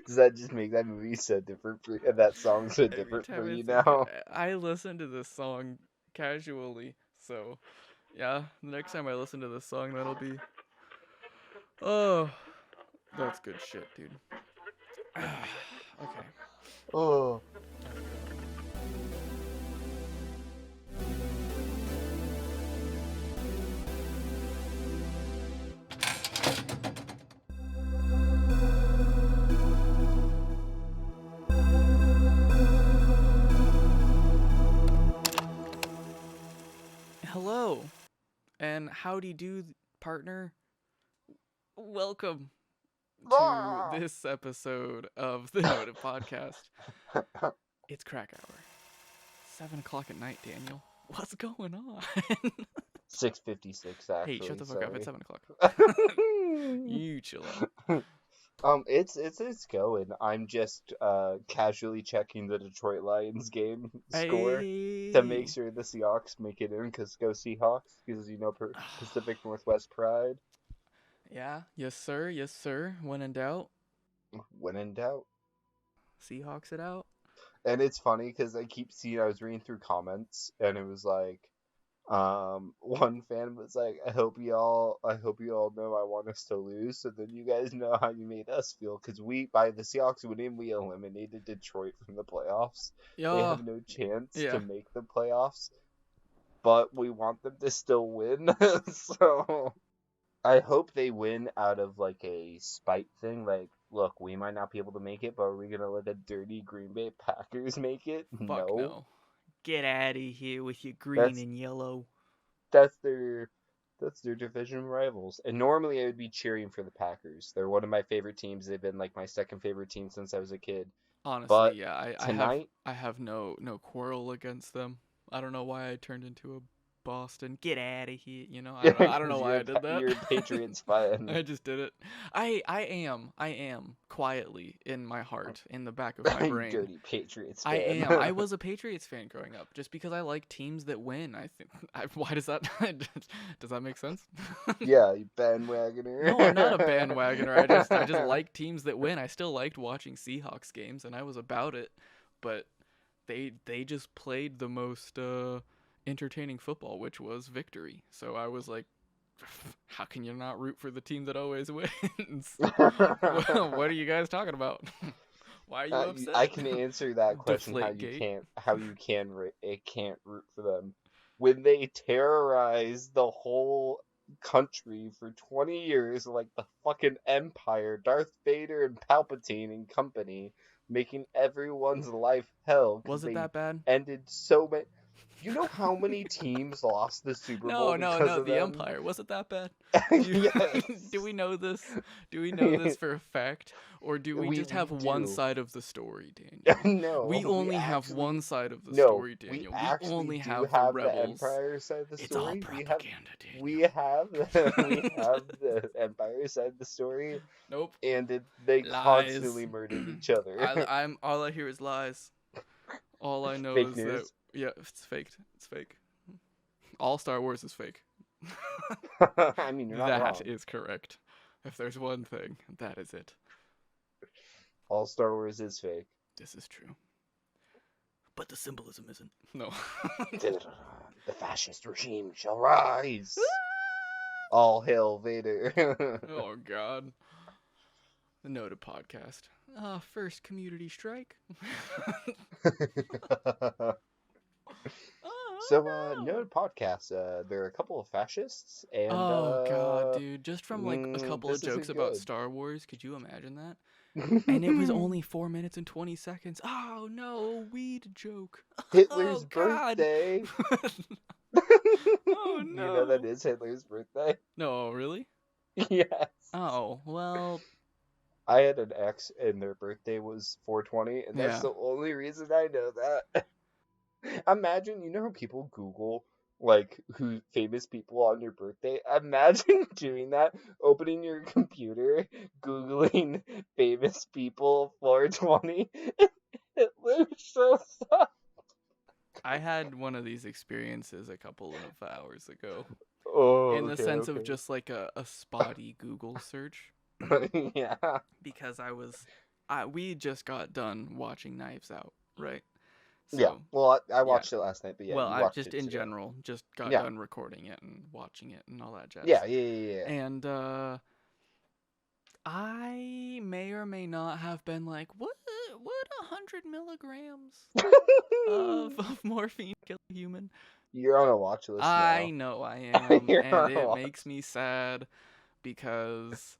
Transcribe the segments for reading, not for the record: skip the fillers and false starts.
Does that just make that movie so different for that song so Every different for time I you think now? I listen to this song casually, so yeah, the next time I listen to this song, that'll be oh, that's good shit, dude. Okay. Oh. Hello, and howdy do, partner. Welcome to Ah! this episode of the Noted Podcast. It's crack hour. 7 o'clock at night, Daniel. What's going on? 6:56 Hey, shut actually, the fuck up. It's sorry. 7 o'clock. You chill out. It's going. I'm just casually checking the Detroit Lions game score to make Hey. sure the Seahawks make it in, because go Seahawks, because Pacific Northwest pride. Yeah, yes, sir. Yes, sir. When in doubt, When in doubt. Seahawks it out. And it's funny because I was reading through comments, and it was like, one fan was like, I hope you all know I want us to lose, so then you guys know how you made us feel, because by the Seahawks winning, we eliminated Detroit from the playoffs. They Yeah, have no chance to yeah. make the playoffs, but we want them to still win. So I hope they win out of like a spite thing. Like, look, we might not be able to make it, but are we gonna let the dirty Green Bay Packers make it? Fuck No. no. Get out of here with your green That's and yellow. that's their that's their division rivals. And normally I would be cheering for the Packers. They're one of my favorite teams. They've been like my second favorite team since I was a kid. Honestly, But yeah. tonight, I have no quarrel against them. I don't know why I turned into a Boston. Get out of here. You know, I don't know because why I did that. you're a Patriots fan. I just did it. I am quietly in my heart, in the back of my You brain. dirty Patriots I fan. am. I was a Patriots fan growing up, just because I like teams that win. I think. Why does that? Does that make sense? Yeah, you bandwagoner. No, I'm not a bandwagoner. I just like teams that win. I still liked watching Seahawks games, and I was about it, but they just played the most entertaining football, which was victory. So I was like, how can you not root for the team that always wins? What are you guys talking about? Why are you I upset? can answer that question how Deflate you gate. can't root for them when they terrorize the whole country for 20 years like the fucking Empire, Darth Vader and Palpatine and company, making everyone's life hell because Was it they that bad? ended so many. You know how many teams lost the Super Bowl No, no, because no. of The them? Empire. Was it that bad? Do you, do Yes. we know this? Do we know this for a fact, or do we just We have one do. side of the story, Daniel? No, We only have one side of the no, story, we Daniel. We actually only do have the have the rebels. Empire side of the It's all story. propaganda, We Daniel. have the Empire side of the story, Nope. and they Lies. constantly murdered each other. I'm all I hear is lies. All I know Fake is that news. yeah, it's faked. It's fake. All Star Wars is fake. I mean, you're not That wrong. is correct. If there's one thing, that is it. All Star Wars is fake. This is true. But the symbolism isn't. No. The fascist regime shall rise. All hail Vader. Oh God. The Noted Podcast. First community strike. So, Oh no. no podcast. There are a couple of fascists, and Oh God, dude. Just from like a couple of this jokes isn't about good. Star Wars, could you imagine that? And it was only 4 minutes and 20 seconds. Oh no, weed joke. Hitler's Oh God. birthday. Oh Do you know that no. is Hitler's birthday? No, really? Yes. Oh, well, I had an ex, and their birthday was 420, and that's yeah. the only reason I know that. Imagine, you know how people Google like who famous people on your birthday? Imagine doing that, opening your computer, Googling famous people 420. Hitler shows up. I had one of these experiences a couple of hours ago. Oh, in the okay, sense of okay. just like a spotty Google search. Yeah. Because we just got done watching Knives Out, right? Yeah. So, Well, I yeah. watched it last night, but yeah, Well, you I watched just it in today. general just got Yeah. done recording it and watching it and all that jazz. Yeah. And I may or may not have been like, what 100 milligrams of morphine kill a human? You're on a watch list I now. know I am, You're and on a it watch. makes me sad because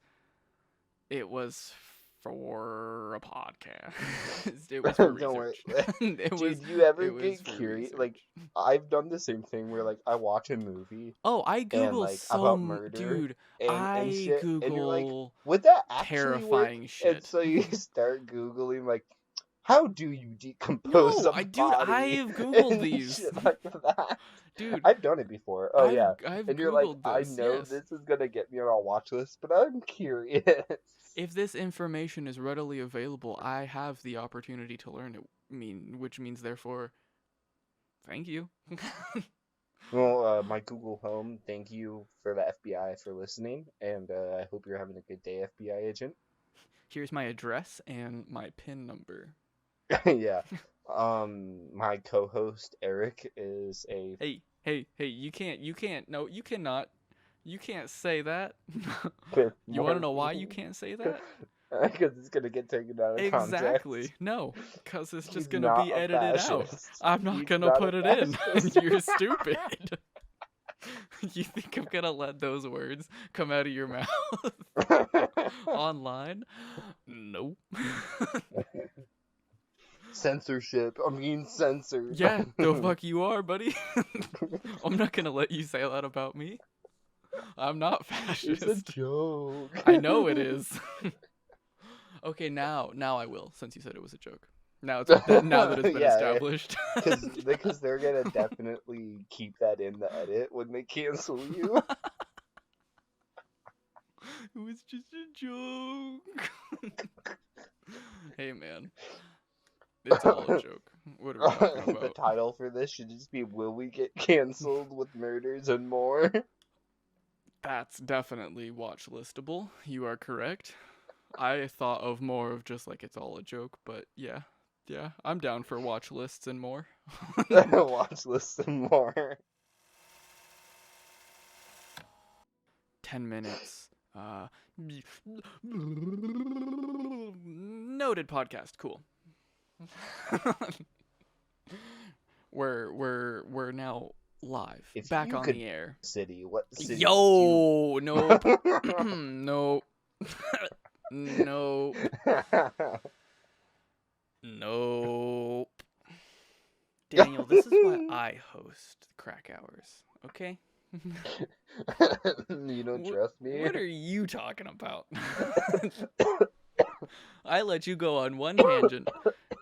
it was for a podcast. It was for Don't worry. research. Dude, you ever it was get for curious? research. Like, I've done the same thing where, like, I watch a movie Oh, I and, Google like, about so murder dude, and I shit, and you're like, Google would that actually work? terrifying And shit. so you start Googling, like, how do you decompose No, a dude, body? I've Googled And these. shit like that. Dude, I've done it before. Oh, yeah. I've And you're like, Googled I this. know Yes. this is gonna get me on a watch list, but I'm curious. If this information is readily available, I have the opportunity to learn it. Which means therefore, thank you. Well, my Google Home, thank you for the FBI for listening, and I hope you're having a good day, FBI agent. Here's my address and my PIN number. Yeah. My co-host Eric is a. Hey, you can't, no, you cannot, you can't say that. With You want to know why morphine. you can't say that? Because it's gonna get taken out of Exactly. context. No, because it's just He's going to not be a edited out. fascist. I'm not He's going to not put a it in. fascist. You're stupid. You think I'm going to let those words come out of your mouth online? Nope. Censorship. I'm being censored. Yeah, the fuck you are, buddy. I'm not going to let you say that about me. I'm not fascist. It's a joke. I know it is. Okay, now I will, since you said it was a joke. Now that it's been established. Because they're gonna definitely keep that in the edit when they cancel you. It was just a joke. Hey man, it's all a joke. What are we talking about? The title for this should just be "Will We Get Canceled with Murders and More?" That's definitely watch listable. You are correct. I thought of more of just like it's all a joke, but yeah, I'm down for watch lists and more. Watch list and more. 10 minutes. Noted podcast. Cool. We're now live. If back you on could the air. What city? Yo, nope. Nope. Nope. Nope. Daniel, this is why I host Crack Hours, okay? You don't trust me? What are you talking about? I let you go on one tangent,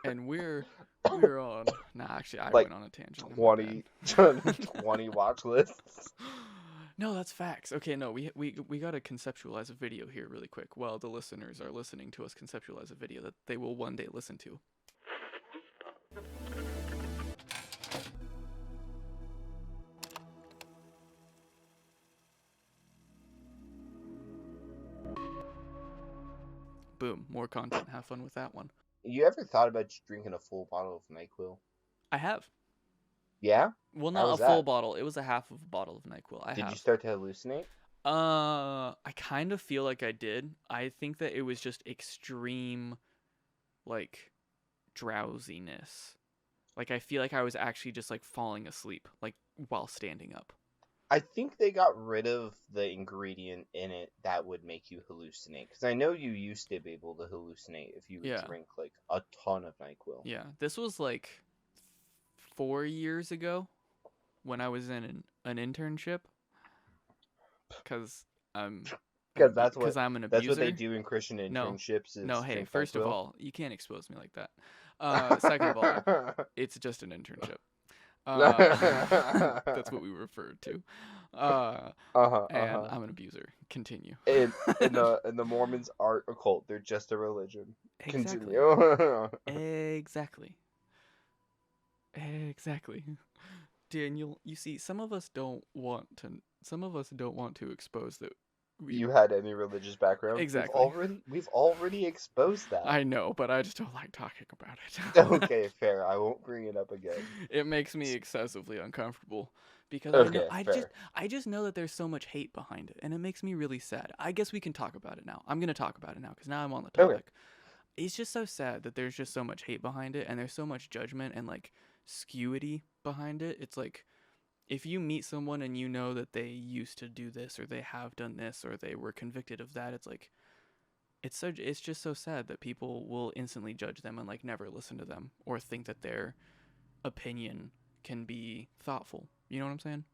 and we're on. Nah, actually, I went on a tangent. 20 watch lists. No, that's facts. Okay, no, we gotta conceptualize a video here really quick while the listeners are listening to us conceptualize a video that they will one day listen to. Boom, more content. Have fun with that one. You ever thought about just drinking a full bottle of NyQuil? I have. Yeah? Well, How not was a full that? bottle. It was a half of a bottle of NyQuil. Did you start to hallucinate? I kind of feel like I did. I think that it was just extreme, like, drowsiness. Like, I feel like I was actually just, like, falling asleep, like, while standing up. I think they got rid of the ingredient in it that would make you hallucinate. Because I know you used to be able to hallucinate if you would drink, like, a ton of NyQuil. Yeah, this was, like, 4 years ago when I was in an internship. Because I'm an abuser. That's what they do in Christian internships. No, hey, first of all, you can't expose me like that. Second of all, it's just an internship. That's what we referred to. And I'm an abuser. Continue. And the Mormons aren't a cult; they're just a religion. Exactly. Continue. Exactly. Daniel, you see, some of us don't want to some of us don't want to expose that we You had any religious background? exactly. We've already exposed that. I know, but I just don't like talking about it. Okay, fair. I won't bring it up again. It makes me excessively uncomfortable because Okay, fair. I just know that there's so much hate behind it, and it makes me really sad. I guess we can talk about it now. I'm gonna talk about it now because now I'm on the Okay. topic. It's just so sad that there's just so much hate behind it, and there's so much judgment and like skewity behind it. It's like if you meet someone and you know that they used to do this or they have done this or they were convicted of that, it's like it's just so sad that people will instantly judge them and like never listen to them or think that their opinion can be thoughtful. You know what I'm saying?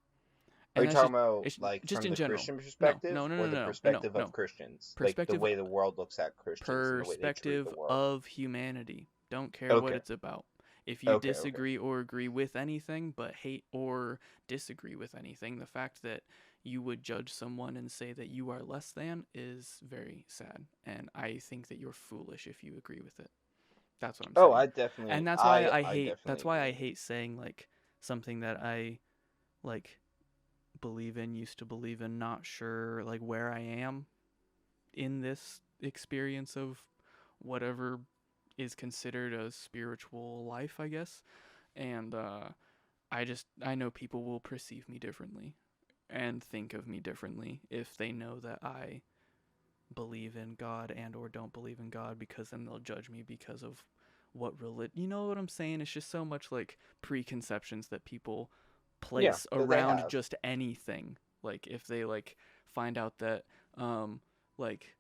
Are And you that's just talking about it's like just from in the general. Christian No, perspective no, no, or no, the no, no, no, perspective no. of Christians? Like the Perspective way the world looks at Christians and the way they treat perspective the world. of humanity. Don't care what Okay. it's about. If you Okay, okay. disagree or agree with anything, but hate or disagree with anything, the fact that you would judge someone and say that you are less than is very sad. And I think that you're foolish if you agree with it. That's what I'm Oh, saying. I definitely And I that's definitely why I agree. hate saying like something that I like believe in, used to believe in, not sure like where I am in this experience of whatever is considered a spiritual life, I guess. And I know people will perceive me differently and think of me differently if they know that I believe in God and or don't believe in God, because then they'll judge me because of what religion. You know what I'm saying? It's just so much like preconceptions that people Yeah, place that they around have. just anything. Like if they like find out that like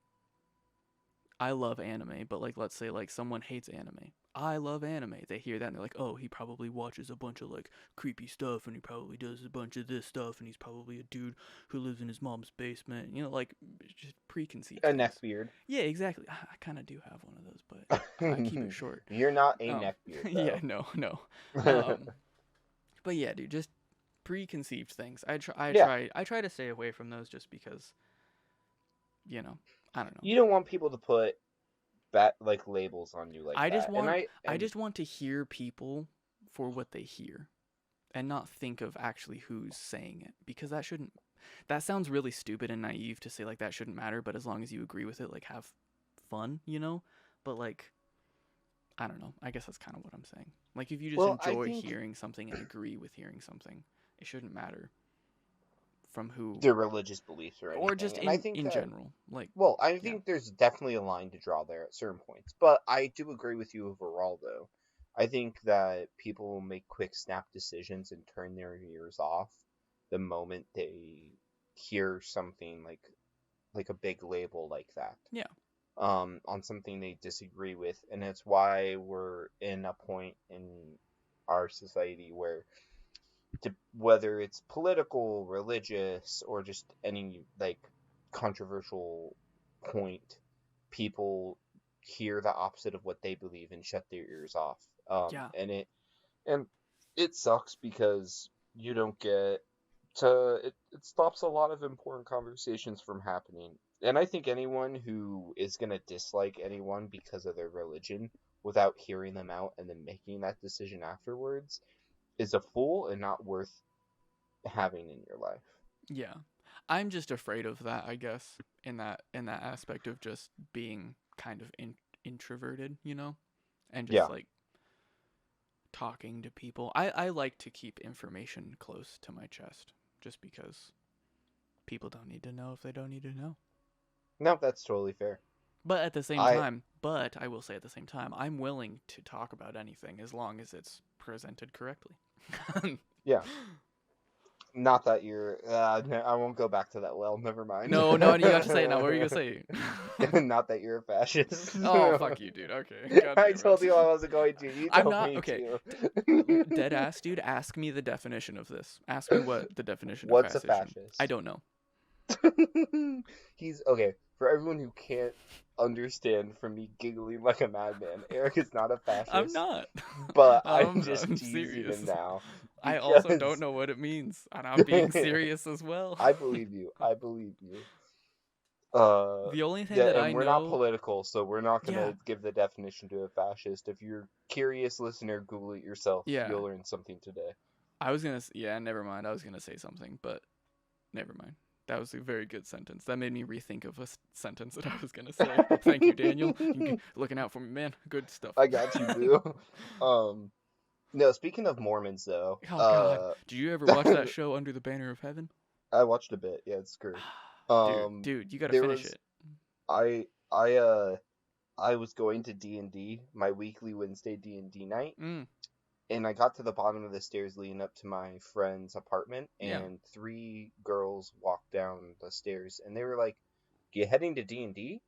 I love anime, but like let's say like someone hates anime. I love anime. They hear that and they're like, "Oh, he probably watches a bunch of like creepy stuff and he probably does a bunch of this stuff and he's probably a dude who lives in his mom's basement." You know, like just preconceived A things. neckbeard. Yeah, exactly. I kind of do have one of those, but I keep it short. You're not a Um neckbeard yeah, though. no, no. Um but yeah, dude, just preconceived things. Yeah. I try to stay away from those just because, you know, I don't know. You don't want people to put like labels on you like that. And I just want to hear people for what they hear and not think of actually who's saying it, because that sounds really stupid and naive to say like that shouldn't matter, but as long as you agree with it, like have fun, you know? But like I don't know. I guess that's kind of what I'm saying. Like if you just well, I enjoy think hearing something and agree with hearing something, it shouldn't matter from who their religious beliefs or or anything. just And I think in that general. Like well, I yeah. think there's definitely a line to draw there at certain points. But I do agree with you overall though. I think that people will make quick snap decisions and turn their ears off the moment they hear something like a big label like that. Yeah. On something they disagree with, and it's why we're in a point in our society where whether it's political, religious, or just any like controversial point, people hear the opposite of what they believe and shut their ears off. Yeah. And it sucks because you don't get to it stops a lot of important conversations from happening. And I think anyone who is going to dislike anyone because of their religion without hearing them out and then making that decision afterwards is a fool and not worth having in your life. Yeah. I'm just afraid of that, I guess, in that aspect of just being kind of introverted, you know, and just Yeah. like talking to people. I like to keep information close to my chest just because people don't need to know if they don't need to know. No, that's totally fair. I But I will say at the same time, I'm willing to talk about anything as long as it's presented correctly. yeah. Not that you're I won't go back to that well, never mind. No, no, you have to say it now. What were you gonna say? Not that you're a fascist. Oh, fuck you, dude. Okay, god I damn it. told you I wasn't going to. You I'm told not me okay. to. Dead ass, dude. Ask me the definition of this. Ask me what the definition of What's a fascism. I fascist? don't know. He's okay. For everyone who can't understand from me giggling like a madman, Eric is not a I'm fascist, not. but I'm just I'm teasing serious. him now I also don't because know what it means, and I'm being serious as well. I believe you. I believe you. The only thing Yeah, that I and we're not know, political, so we're not yeah, gonna give the definition to a fascist. If you're curious, listener, Google it yourself. yeah. You'll learn something today. Yeah, never mind. I was gonna say something, but Never mind. That was a very good sentence. That made me rethink of a sentence that I was gonna say. Thank you, Daniel. Looking out for me, man. Good stuff. I got you, boo. No, speaking of Mormons, though, Oh God, did you ever watch that show Under the Banner of Heaven? I watched a bit. Yeah, it's great. Dude, you gotta There finish was it. I I uh I was going to D&D, my weekly Wednesday D&D night, and I got to the bottom of the stairs leading up to my friend's apartment, Yeah. and 3 girls walked down the stairs, and they were like, "You heading to D&D?"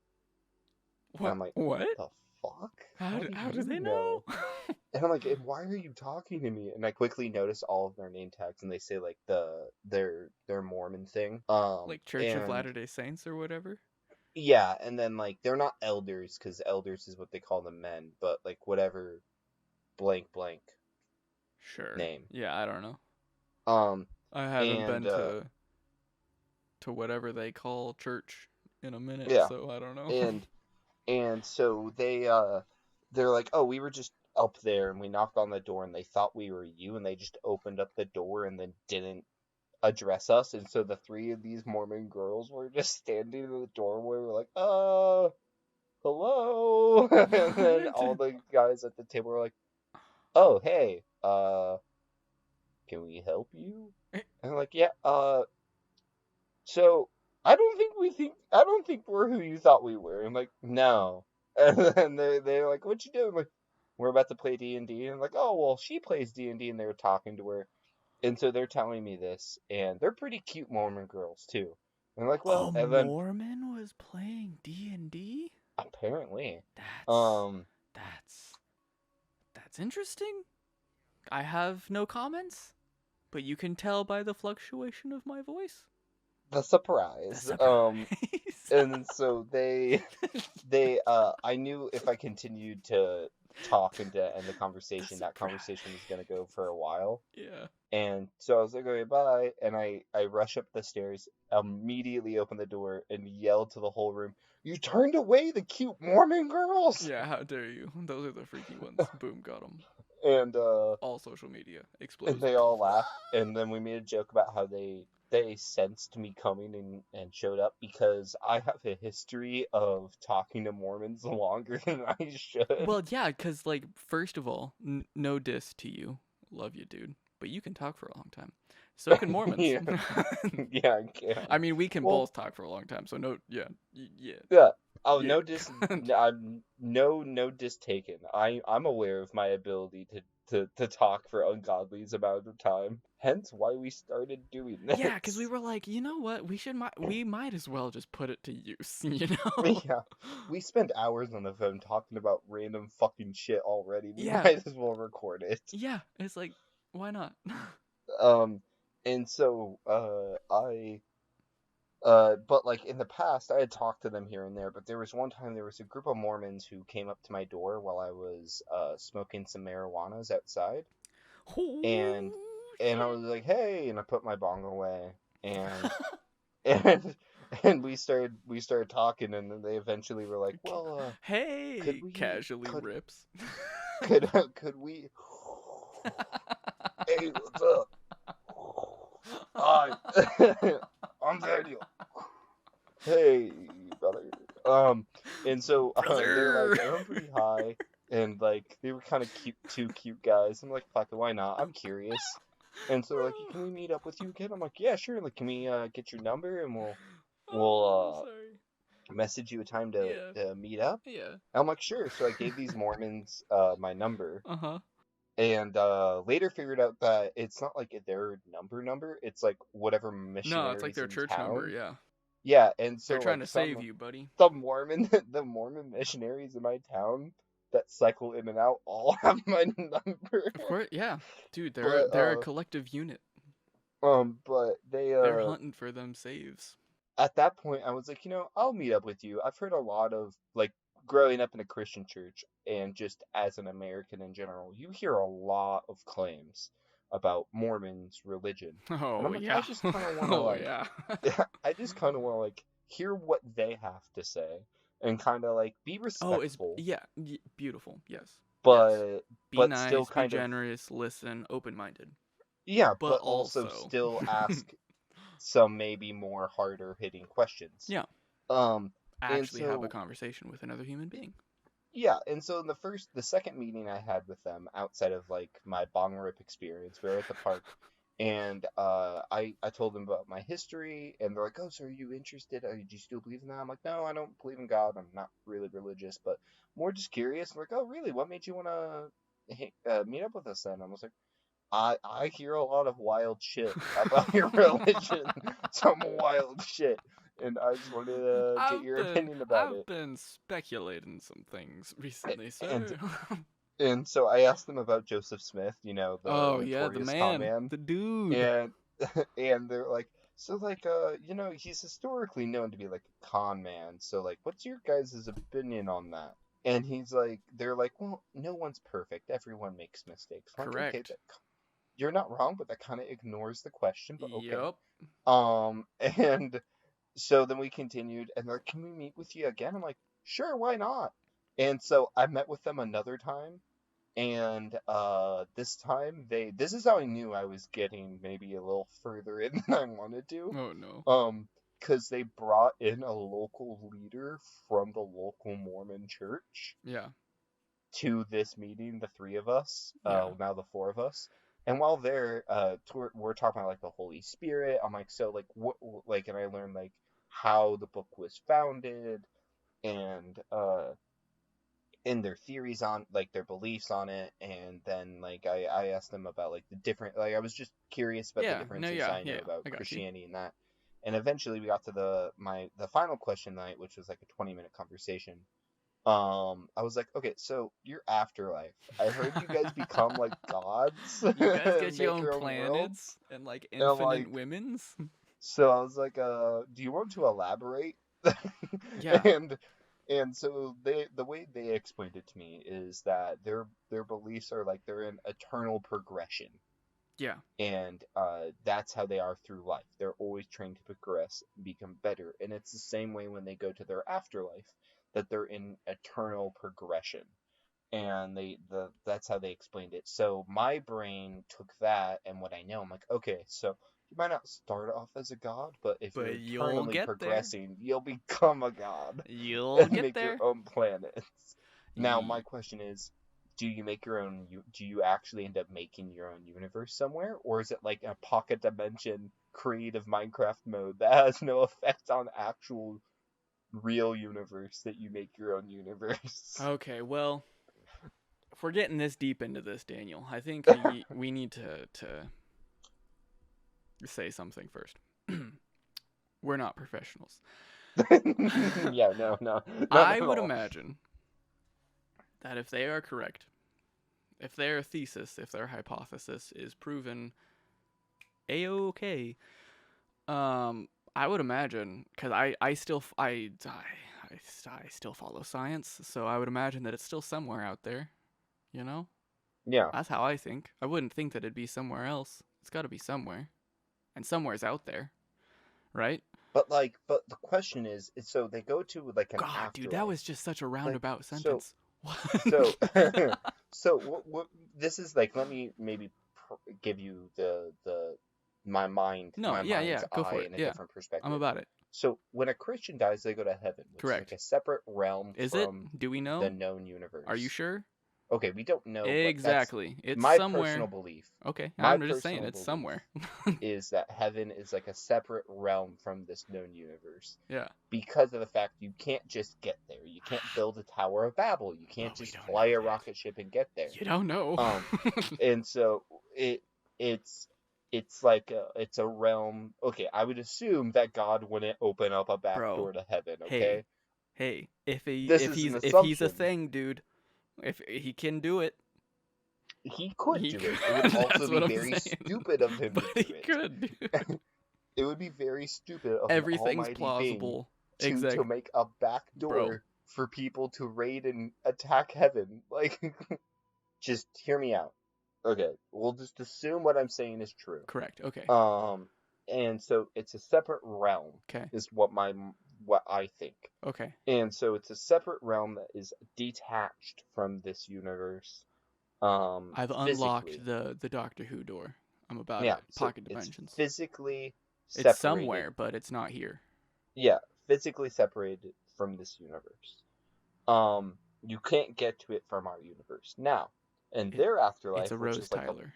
And I'm like, What? "The fuck? How do you they know? And I'm like, "And why are you talking to me?" And I quickly noticed all of their name tags, and they say like their Mormon thing. Like Church of And Latter-day Saints or whatever? yeah, and then like they're not elders because elders is what they call the men, but like whatever blank blank Sure. name. Yeah, I don't know. Um, I haven't and been to whatever they call church in a minute, yeah, so I don't know. and so they're like, "Oh, we were just up there and we knocked on the door and they thought we were you and they just opened up the door and then didn't address us." And so the 3 of these Mormon girls were just standing in the doorway. We're like, hello." And then all the guys at the table were like, "Oh, hey, can we help you?" And I'm like, "Yeah, so I don't think we're who you thought we were." I'm like, "No." And then they're like, "What you doing?" I'm like, "We're about to play D&D." And I'm like, "Oh, well, she plays D&D," and they were talking to her. And so they're telling me this, and they're pretty cute Mormon girls too. And I'm like, "Well," A and then Mormon was playing D&D? apparently, That's that's interesting. I have no comments, but you can tell by the fluctuation of my voice. the surprise. The surprise. And so I knew if I continued to talk and to end the conversation, that conversation was gonna go for a while. Yeah. And so I was like, "Okay, bye." And I rush up the stairs, immediately open the door, and yell to the whole room, "You turned away the cute Mormon girls!" Yeah, how dare you? Those are the freaky ones. Boom, got them. And all social media explodes. and they all laughed, and then we made a joke about how they sensed me coming and showed up because I have a history of talking to Mormons longer than I should. Well, yeah, because, like, first of all, no diss to you. Love you, dude. But you can talk for a long time. So can Mormons. Yeah. Yeah, I can. I mean, we can both talk for a long time, so no, yeah. Yeah. Oh, Yeah. no diss. I'm no diss taken. I'm aware of my ability to talk for ungodly amount of time. Hence why we started doing this. Yeah, because we were like, you know what? We might as well just put it to use, you know? Yeah. We spend hours on the phone talking about random fucking shit already. We Yeah. might as well record it. Yeah, it's like, why not? And so but like in the past, I had talked to them here and there, but there was one time there was a group of Mormons who came up to my door while I was smoking some marijuanas outside, and I was like, "Hey," and I put my bong away, and and we started talking, and then they eventually were like, "Well, hey," casually rips. Could we? Hey, what's up? Hi, I'm Daniel. Hey, brother. And so they're like, I'm pretty high, and like they were kind of two cute guys. I'm like, fuck it, why not? I'm curious. And so they're like, can we meet up with you again? I'm like, yeah, sure. Like, can we get your number and we'll message you a time to meet up? Yeah. And I'm like, sure. So I gave these Mormons my number. Uh-huh. And later figured out that it's not like their number. It's like whatever missionaries. No, it's like their church number. Yeah. Yeah, and so they're trying to save you, buddy. The Mormon missionaries in my town that cycle in and out all have my number. Of course, yeah, dude. They're a collective unit. But they're hunting for them saves. At that point, I was like, I'll meet up with you. I've heard a lot of like. Growing up in a Christian church and just as an American in general, you hear a lot of claims about Mormons' religion. Oh, and I'm like, yeah. I just kind of want to I just kind of want to like hear what they have to say and kind of like be respectful. Beautiful. Yes. But be but nice, still be generous, listen, open-minded. Yeah, but also still ask some maybe more harder hitting questions. Yeah. Um, and Actually have a so conversation with another human being. yeah, and so in the second meeting I had with them outside of like my bong rip experience, we were at the park, and I told them about my history, and they're like, "Oh, so are you interested? Do you still believe in that?" I'm like, "No, I don't believe in God. I'm not really religious, but more just curious." And they're like, "Oh, really? What made you want to meet up with us then?" I was like, I hear a lot of wild shit about your religion, some wild shit, and I just wanted to get your opinion about I've it." been speculating some things recently, And sir. And so I asked them about Joseph Smith, the Oh yeah, the notorious con man, man, the dude. and and they're like, so like he's historically known to be like a con man. So like, what's your guys' opinion on that? And they're like, well, no one's perfect. Everyone makes mistakes. I'm like, okay, Correct. you're not wrong, but that kind of ignores the question. But okay. Yep. And so then we continued, and they're like, can we meet with you again? I'm like, sure, why not? And so I met with them another time, and this time this is how I knew I was getting maybe a little further in than I wanted to. Oh no. Because they brought in a local leader from the local Mormon church Yeah. to this meeting, the three of us, Yeah. now the four of us. And while there, we're talking about like the Holy Spirit. I'm like, so like what, like, and I learned like how the book was founded, and in their theories on like their beliefs on it, and then like I asked them about like the different, like I was just curious about the Yeah. No. differences Yeah. I knew Yeah. about I got you. Christianity and that. And eventually we got to the final question night, which was like a 20-minute conversation. I was like, okay, so your afterlife, I heard you guys become like gods You guys and get your make own your own worlds. planets and like And I'm infinite like, women's. so I was like, do you want to elaborate? Yeah. and and so the way they explained it to me is that their beliefs are like they're in eternal progression, Yeah. and that's how they are through life. They're always trying to progress, become better, and it's the same way when they go to their afterlife, that they're in eternal progression. And that's how they explained it. So my brain took that and what I know, I'm like, okay, so you might not start off as a god, but if you're But you'll eternally get there. progressing, you'll become a god You'll and get make your there. own planets. Now, my Ye- question is, do you make your own? Do you actually end up making your own universe somewhere, or is it like a pocket dimension creative Minecraft mode that has no effect on actual real universe that you make your own universe? Okay. Well, if we're getting this deep into this, Daniel, I think we need to say something first. We're not professionals. Yeah, no, not I at would all. imagine that if they are correct, if their thesis, if their hypothesis is proven a-okay, I would imagine, because I still follow science, so I would imagine that it's still somewhere out there. You know, Yeah, that's how I think. I wouldn't think that it'd be somewhere else. It's got to be somewhere, and somewhere's out there, right? but the question is, so they go to like an God, dude, that afterlife, was just such a like roundabout so sentence. What? so so what this is like. Let me maybe give you the No, my yeah, mind's yeah, go for eye it. in a Yeah, different I'm perspective. about it. So when a Christian dies, they go to heaven, which is like Correct. a separate realm Is it? from Do we the know? known Are you universe. sure? Okay, we don't know, but that's Exactly. It's my personal somewhere. belief. Okay, My I'm just saying personal it's belief somewhere. is that heaven is like a separate realm from this known universe, Yeah. because of the fact you can't just get there. You can't build a Tower of Babel. You can't But we just don't fly know a that. rocket ship and get there. You don't know. Um, and so it's it's like it's a realm. Okay, I would assume that God wouldn't open up a back Bro, door to heaven. hey, Okay, hey, this is an if he's a assumption. thing, dude, if he can do it, He could he do could. it. It would also That's be what I'm very saying. stupid of him But to he do it. could, dude. It would be very stupid of an Everything's almighty being plausible. to Exact, make a back bro. door for people to raid and attack heaven. Like, just hear me out. Okay, we'll just assume what I'm saying is true. Correct. Okay. Um, and so it's a separate realm, Okay. is what I think. Okay. And so it's a separate realm that is detached from this universe, I've unlocked physically. the Doctor Who door. I'm about Yeah, it. so Pocket it's dimensions. physically It's separated. somewhere, but it's not here. Yeah, physically separated from this universe. You can't get to it from our universe now. And their It's afterlife, a which Rose is like a Tyler.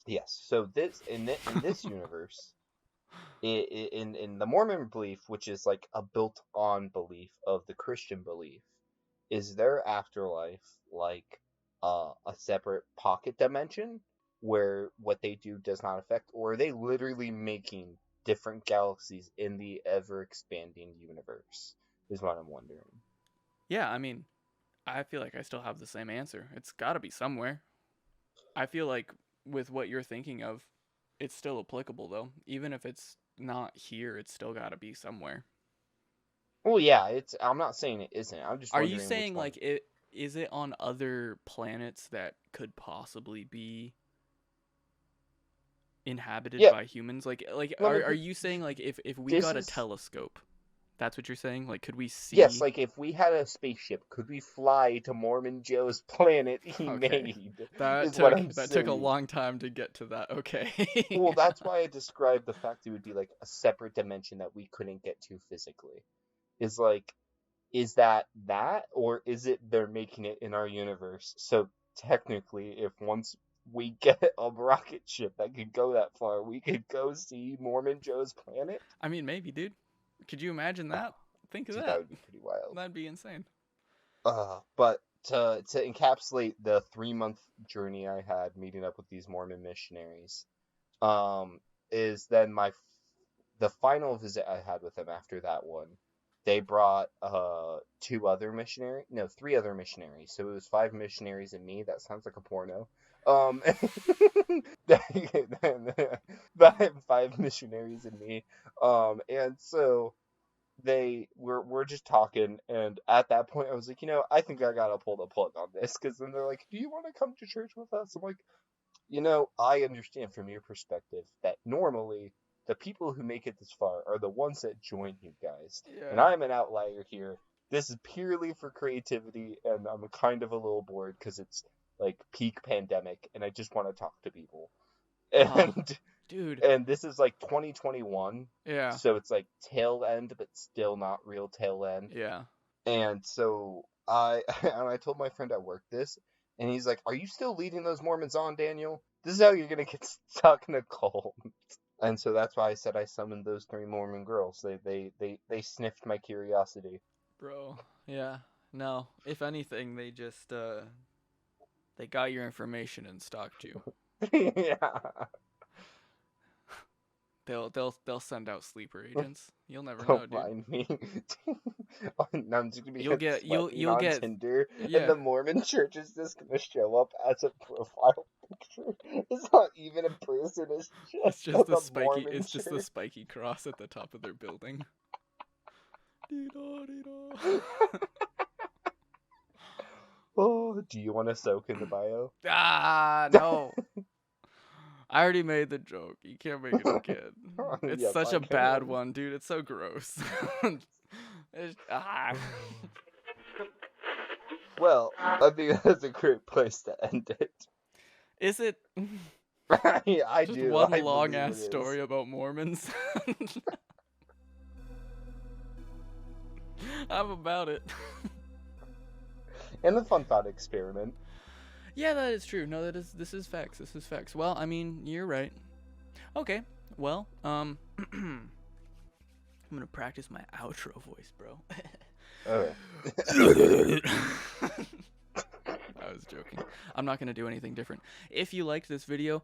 yes. So this in this universe, in the Mormon belief, which is like a built-on belief of the Christian belief, is their afterlife like a separate pocket dimension where what they do does not affect, or are they literally making different galaxies in the ever-expanding universe? Is what I'm wondering. Yeah, I mean, I feel like I still have the same answer. It's got to be somewhere. I feel like with what you're thinking of, it's still applicable though. Even if it's not here, it's still got to be somewhere. Well, yeah, it's. I'm not saying it isn't. I'm just Are you wondering which saying one. like is it on other planets that could possibly be inhabited Yeah, by humans? Like let me are put. you saying like if we This got a is telescope, that's what you're saying? Like could we yes, see? like if we had a spaceship, could we fly to Mormon Joe's planet he Okay. made? That Is what took I'm that took a saying. long time to get to that. Okay. Well, that's why I described the fact it would be like a separate dimension that we couldn't get to physically. Is like, is that, or is it they're making it in our universe? So technically, if once we get a rocket ship that could go that far, we could go see Mormon Joe's planet. I mean, maybe, dude. Could you imagine Oh, that? Think of dude, that that. would be pretty wild. That'd be insane. But to encapsulate the 3 month journey I had meeting up with these Mormon missionaries, um, is then the final visit I had with them after that one. They brought three other missionaries. So it was 5 missionaries and me. That sounds like a porno. Um, five missionaries and me. And so we're just talking, and at that point I was like, I think I gotta pull the plug on this, because then they're like, do you want to come to church with us? I'm like, I understand from your perspective that normally the people who make it this far are the ones that join you guys, and Yeah. I'm an outlier here. This is purely for creativity, and I'm kind of a little bored because it's like peak pandemic and I just want to talk to people. Oh, and dude. and this is like 2021, Yeah. so it's like tail end, but still not real tail end. Yeah. And so I told my friend at work this, and he's like, "Are you still leading those Mormons on, Daniel? This is how you're gonna get stuck in a cult." And so that's why I said I summoned those 3 Mormon girls. They sniffed my curiosity. Bro. Yeah. No. If anything, they just they got your information and stalked you. Yeah. They'll send out sleeper agents. You'll never know, Don't dude. mind me. I'm just gonna be You'll on get Tinder, and yeah. the Mormon church is just gonna show up as a profile picture. It's not even a person. It's It's just just the the spiky. Mormon It's just the church. spiky cross at the top of their building. Dee-da, Oh, do you want to soak in the bio? ah, no. I already made the joke. You can't make it again. It's Yep, such I a can bad win. one, dude. It's so gross. Ah. Well, I think that's a great place to end it. Is it I just do. one I long believe ass it is. story about Mormons? I'm about it. And the fun thought experiment. Yeah, that is true. No, this is facts. This is facts. Well, I mean, you're right. Okay. Well, I'm gonna practice my outro voice, bro. Okay. I was joking. I'm not gonna do anything different. If you liked this video,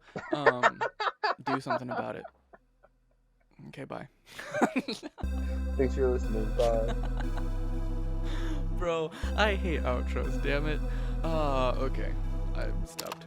do something about it. Okay, bye. Thanks for listening. Bye. Bro, I hate outros, damn it. Okay. I'm stopped.